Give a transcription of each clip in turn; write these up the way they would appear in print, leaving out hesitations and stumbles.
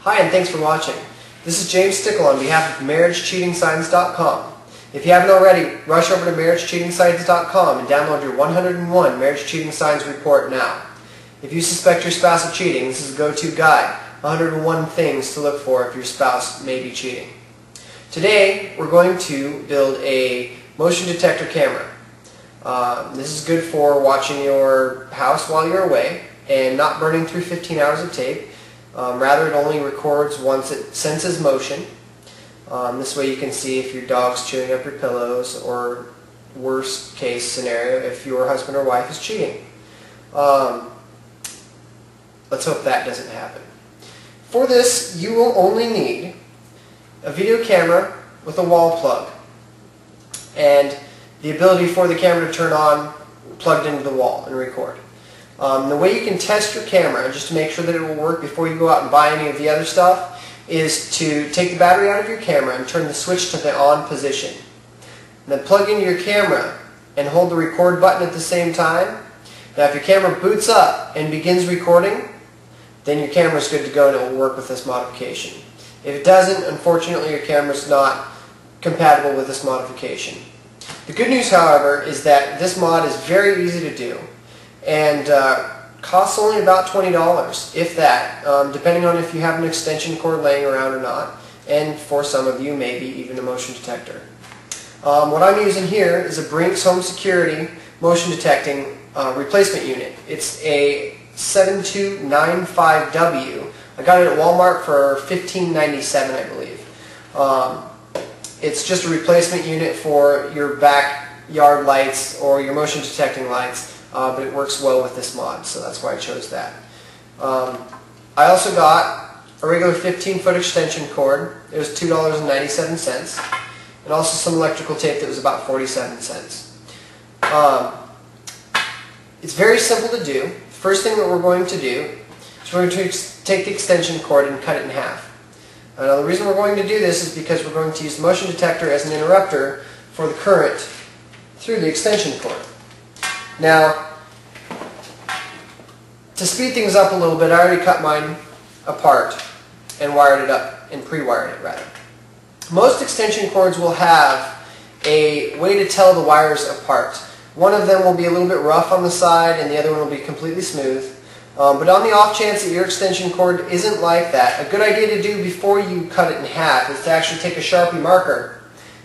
Hi, and thanks for watching. This is James Stickle on behalf of MarriageCheatingSigns.com. If you haven't already, rush over to MarriageCheatingSigns.com and download your 101 Marriage Cheating Signs report now. If you suspect your spouse of cheating, this is a go-to guide, 101 things to look for if your spouse may be cheating. Today, we're going to build a motion detector camera. This is good for watching your house while you're away and not burning through 15 hours of tape. Rather, it only records once it senses motion. This way you can see if your dog's chewing up your pillows, or worst case scenario, if your husband or wife is cheating. Let's hope that doesn't happen. For this, you will only need a video camera with a wall plug and the ability for the camera to turn on plugged into the wall and record. The way you can test your camera, just to make sure that it will work before you go out and buy any of the other stuff, is to take the battery out of your camera and turn the switch to the on position. And then plug into your camera and hold the record button at the same time. Now if your camera boots up and begins recording, then your camera is good to go and it will work with this modification. If it doesn't, unfortunately your camera is not compatible with this modification. The good news, however, is that this mod is very easy to do and costs only about $20, if that, depending on if you have an extension cord laying around or not, and for some of you, maybe even a motion detector. What I'm using here is a Brinks Home Security motion detecting replacement unit. It's a 7295W. I got it at Walmart for $15.97, I believe. It's just a replacement unit for your backyard lights or your motion detecting lights. But it works well with this mod, so that's why I chose that. I also got a regular 15-foot extension cord. It was $2.97, and also some electrical tape that was about 47 cents. It's very simple to do. The first thing that we're going to do is we're going to take the extension cord and cut it in half. Now the reason we're going to do this is because we're going to use the motion detector as an interrupter for the current through the extension cord. Now, to speed things up a little bit, I already cut mine apart and wired it up, and pre-wired it rather. Most extension cords will have a way to tell the wires apart. One of them will be a little bit rough on the side and the other one will be completely smooth. But on the off chance that your extension cord isn't like that, a good idea to do before you cut it in half is to actually take a Sharpie marker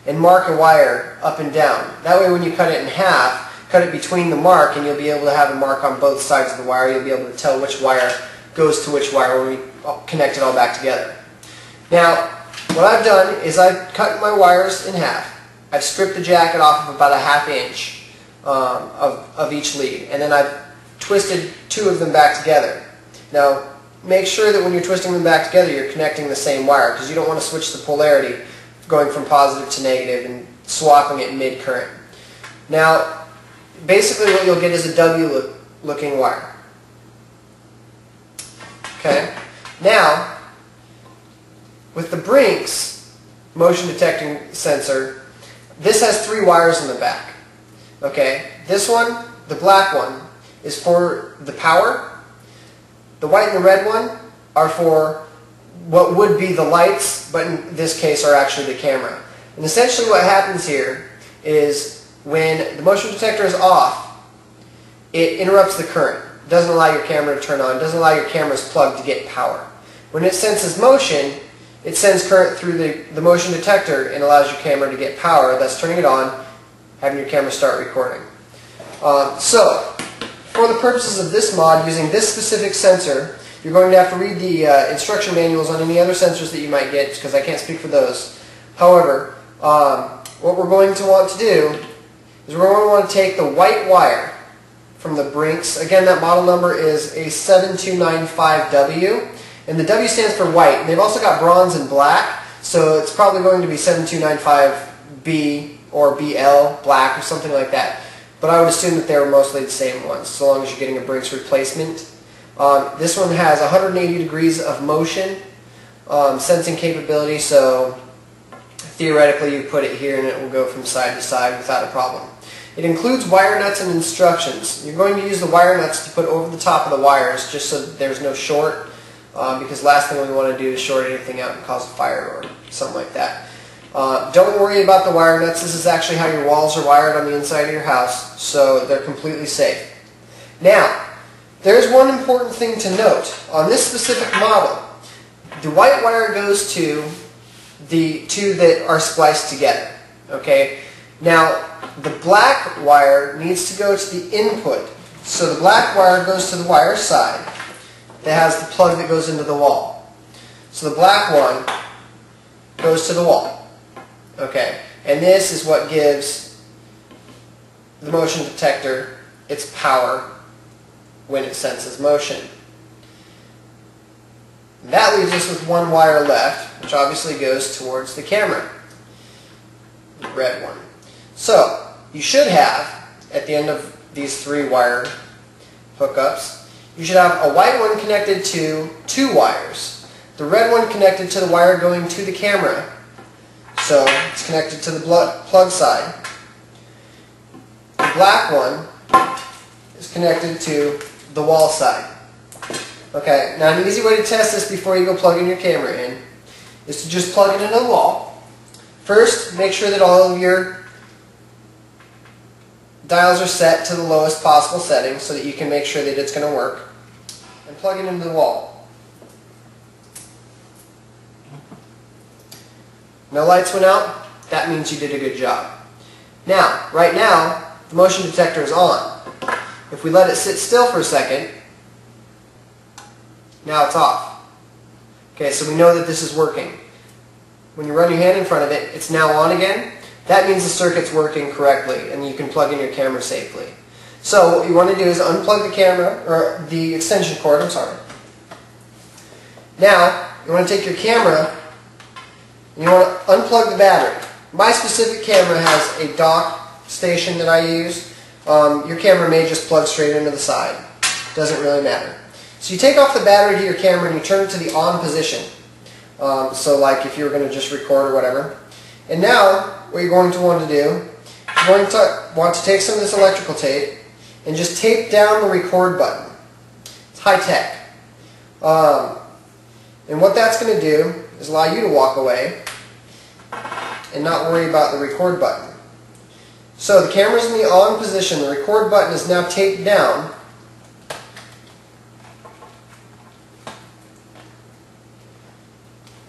and mark a wire up and down. That way when you cut it in half, cut it between the mark and you'll be able to have a mark on both sides of the wire. You'll be able to tell which wire goes to which wire when we connect it all back together. Now, what I've done is I've cut my wires in half. I've stripped the jacket off of about a ½ inch of each lead, and then I've twisted two of them back together. Now, make sure that when you're twisting them back together you're connecting the same wire, because you don't want to switch the polarity going from positive to negative and swapping it mid-current. Now, basically what you'll get is a W-looking wire. Okay? Now, with the Brinks motion detecting sensor, this has 3 wires in the back. Okay? This one, the black one, is for the power. The white and the red one are for what would be the lights, but in this case are actually the camera. And essentially what happens here is when the motion detector is off, it interrupts the current. It doesn't allow your camera to turn on. It doesn't allow your camera's plug to get power. When it senses motion, it sends current through the motion detector and allows your camera to get power, thus turning it on, having your camera start recording. So, for the purposes of this mod, using this specific sensor, you're going to have to read the instruction manuals on any other sensors that you might get, because I can't speak for those. However, what we're going to want to do is we're going to want to take the white wire from the Brinks. Again, that model number is a 7295W, and the W stands for white. And they've also got bronze and black, so it's probably going to be 7295B or BL, black, or something like that. But I would assume that they're mostly the same ones, so long as you're getting a Brinks replacement. This one has 180 degrees of motion sensing capability, so theoretically you put it here and it will go from side to side without a problem. It includes wire nuts and instructions. You're going to use the wire nuts to put over the top of the wires just so that there's no short. because last thing we want to do is short anything out and cause a fire or something like that. Don't worry about the wire nuts. This is actually how your walls are wired on the inside of your house, so they're completely safe. Now, there's one important thing to note. On this specific model, the white wire goes to the two that are spliced together. Okay? Now, the black wire needs to go to the input. So the black wire goes to the wire side that has the plug that goes into the wall. So the black one goes to the wall. Okay? And this is what gives the motion detector its power when it senses motion. That leaves us with one wire left, which obviously goes towards the camera, the red one. So, you should have, at the end of these 3 wire hookups, you should have a white one connected to 2 wires. The red one connected to the wire going to the camera, so it's connected to the plug side. The black one is connected to the wall side. Okay, now an easy way to test this before you go plugging your camera in is to just plug it into the wall. First, make sure that all of your dials are set to the lowest possible setting so that you can make sure that it's going to work. And plug it into the wall. No lights went out. That means you did a good job. Now, right now, the motion detector is on. If we let it sit still for a second, now it's off. Okay, so we know that this is working. When you run your hand in front of it, it's now on again. That means the circuit's working correctly and you can plug in your camera safely. So what you want to do is unplug the camera, or the extension cord, I'm sorry. Now, you want to take your camera and you want to unplug the battery. My specific camera has a dock station that I use. Your camera may just plug straight into the side. Doesn't really matter. So you take off the battery to your camera and you turn it to the on position. So like if you were going to just record or whatever. And now, what you're going to want to do, you're going to want to take some of this electrical tape and just tape down the record button. It's high tech. And what that's going to do is allow you to walk away and not worry about the record button. So the camera's in the on position, the record button is now taped down.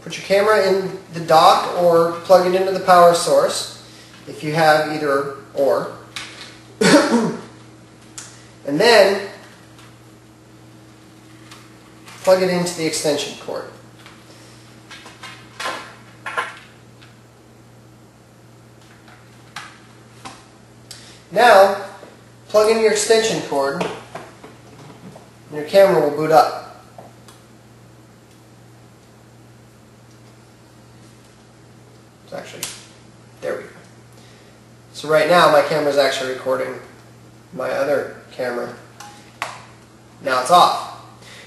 Put your camera in the dock or plug it into the power source if you have either or. And then plug it into the extension cord. Now, plug in your extension cord and your camera will boot up. It's actually, there we go. So right now my camera is actually recording my other camera. Now it's off.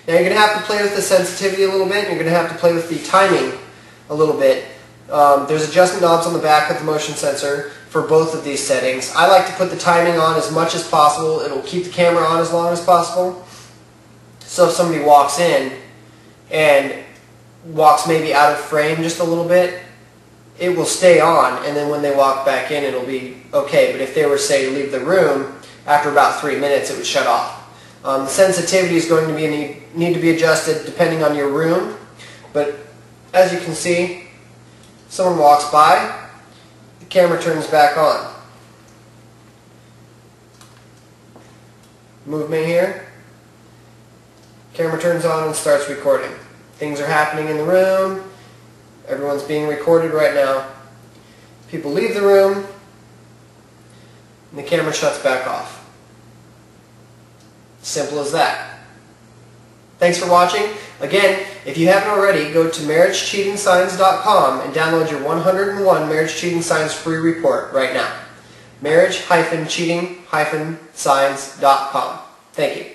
Now you're going to have to play with the sensitivity a little bit, and you're going to have to play with the timing a little bit. There's adjustment knobs on the back of the motion sensor for both of these settings. I like to put the timing on as much as possible. It'll keep the camera on as long as possible. So if somebody walks in and walks maybe out of frame just a little bit, it will stay on, and then when they walk back in it'll be okay. But if they were, say, to leave the room, after about 3 minutes it would shut off. The sensitivity is going to need to be adjusted depending on your room, but as you can see, someone walks by, the camera turns back on. Movement here, camera turns on and starts recording. Things are happening in the room. Everyone's being recorded right now. People leave the room, and the camera shuts back off. Simple as that. Thanks for watching. Again, if you haven't already, go to marriagecheatingsigns.com and download your 101 Marriage Cheating Signs free report right now. marriage-cheating-signs.com. Thank you.